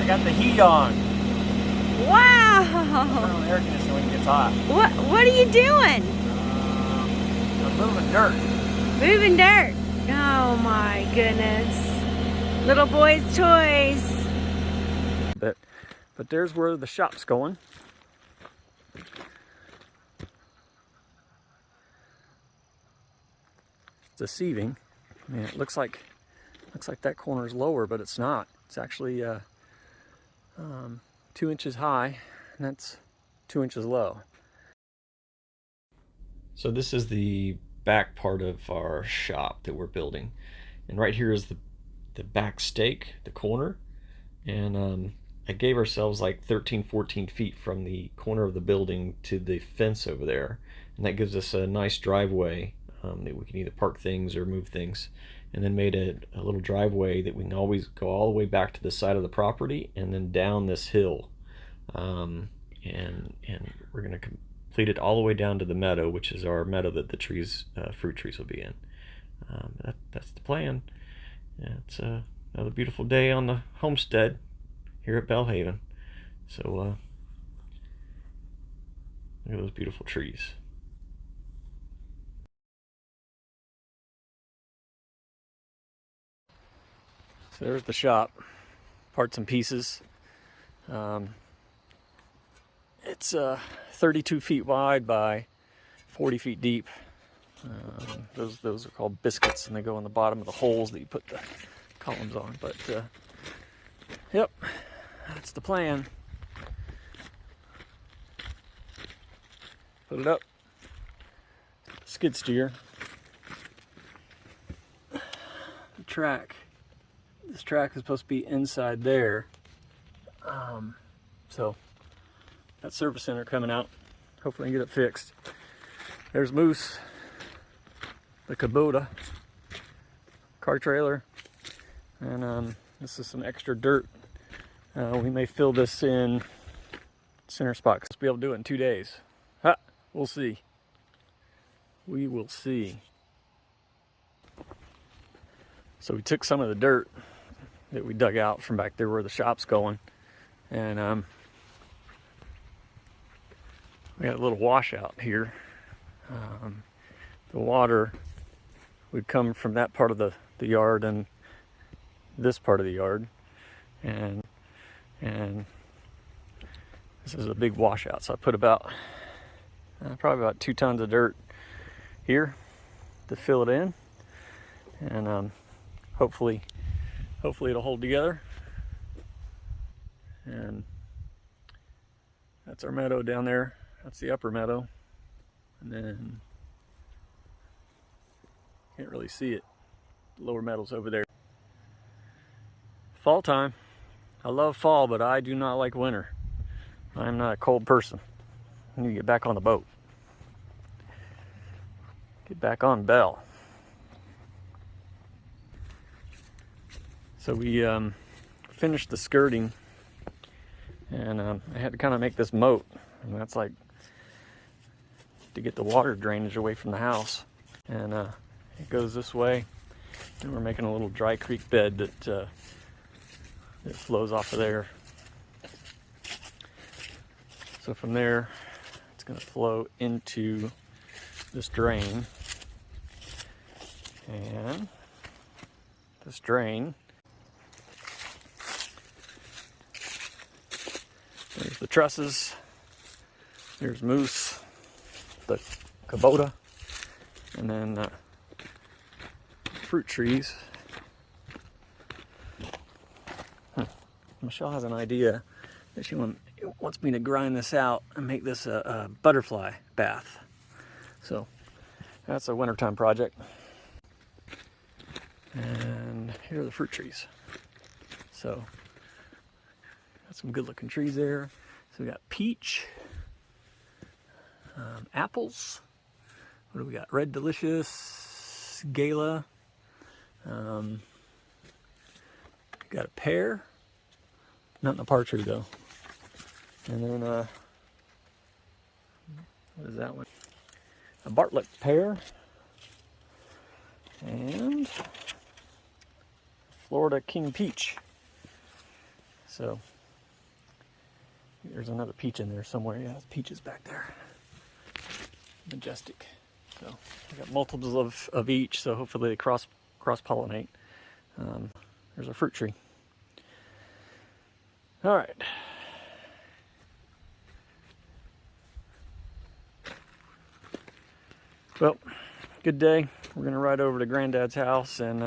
I got the heat on. Wow! Turn on the air conditioner when it gets hot. What are you doing? I'm moving dirt. Moving dirt. Oh my goodness. Little boy's toys. But there's where the shop's going. Deceiving. I mean, it looks like that corner is lower, but it's not. It's actually 2 inches high, and that's 2 inches low. So this is the back part of our shop that we're building, and right here is the back stake, the corner, and I gave ourselves like 13-14 feet from the corner of the building to the fence over there, and that gives us a nice driveway that we can either park things or move things, and then made a little driveway that we can always go all the way back to the side of the property and then down this hill, and we're going to complete it all the way down to the meadow, which is our meadow that the trees, fruit trees, will be in. That's the plan. Yeah, it's another beautiful day on the homestead here at Belhaven. So look at those beautiful trees. So there's the shop, parts and pieces. It's 32 feet wide by 40 feet deep. Those are called biscuits, and they go in the bottom of the holes that you put the columns on. But yep, that's the plan. Put it up. Skid steer. The track. This track is supposed to be inside there. So that service center coming out. Hopefully I can get it fixed. There's Moose, the Kubota car trailer, and this is some extra dirt. We may fill this in center spot because we'll be able to do it in 2 days. Ha! We'll see. We will see. So we took some of the dirt that we dug out from back there where the shop's going, and we got a little washout here. The water would come from that part of the yard and this part of the yard, and this is a big washout. So I put about probably about 2 tons of dirt here to fill it in, and hopefully it'll hold together. And that's our meadow down there. That's the upper meadow. And then can't really see it. The lower meadow's over there. Fall time. I love fall, but I do not like winter. I'm not a cold person. I need to get back on the boat. Get back on Belle. So we finished the skirting, and I had to kind of make this moat, and that's like to get the water drainage away from the house. And it goes this way, and we're making a little dry creek bed that flows off of there. So from there, it's going to flow into this drain, and this drain. There's the trusses, there's Moose, the Kubota, and then fruit trees. Michelle has an idea that she wants me to grind this out and make this a butterfly bath. So that's a wintertime project. And here are the fruit trees. So got some good looking trees there. So we got peach, apples. What do we got? Red Delicious, Gala. Got a pear. Not in the par tree though. And then what is that one? A Bartlett pear. And Florida King Peach. So There's another peach in there somewhere. Yeah, there's peaches back there. Majestic. So I got multiples of each, so hopefully they cross-pollinate. There's our fruit tree. All right. Well, good day. We're going to ride over to Granddad's house, and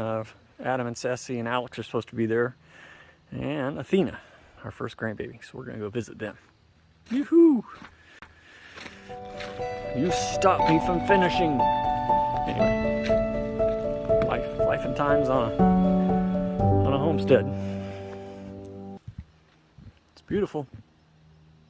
Adam and Sassy and Alex are supposed to be there. And Athena, our first grandbaby. So we're going to go visit them. Yoo-hoo! You stopped me from finishing. Anyway, life and times on a homestead. It's beautiful.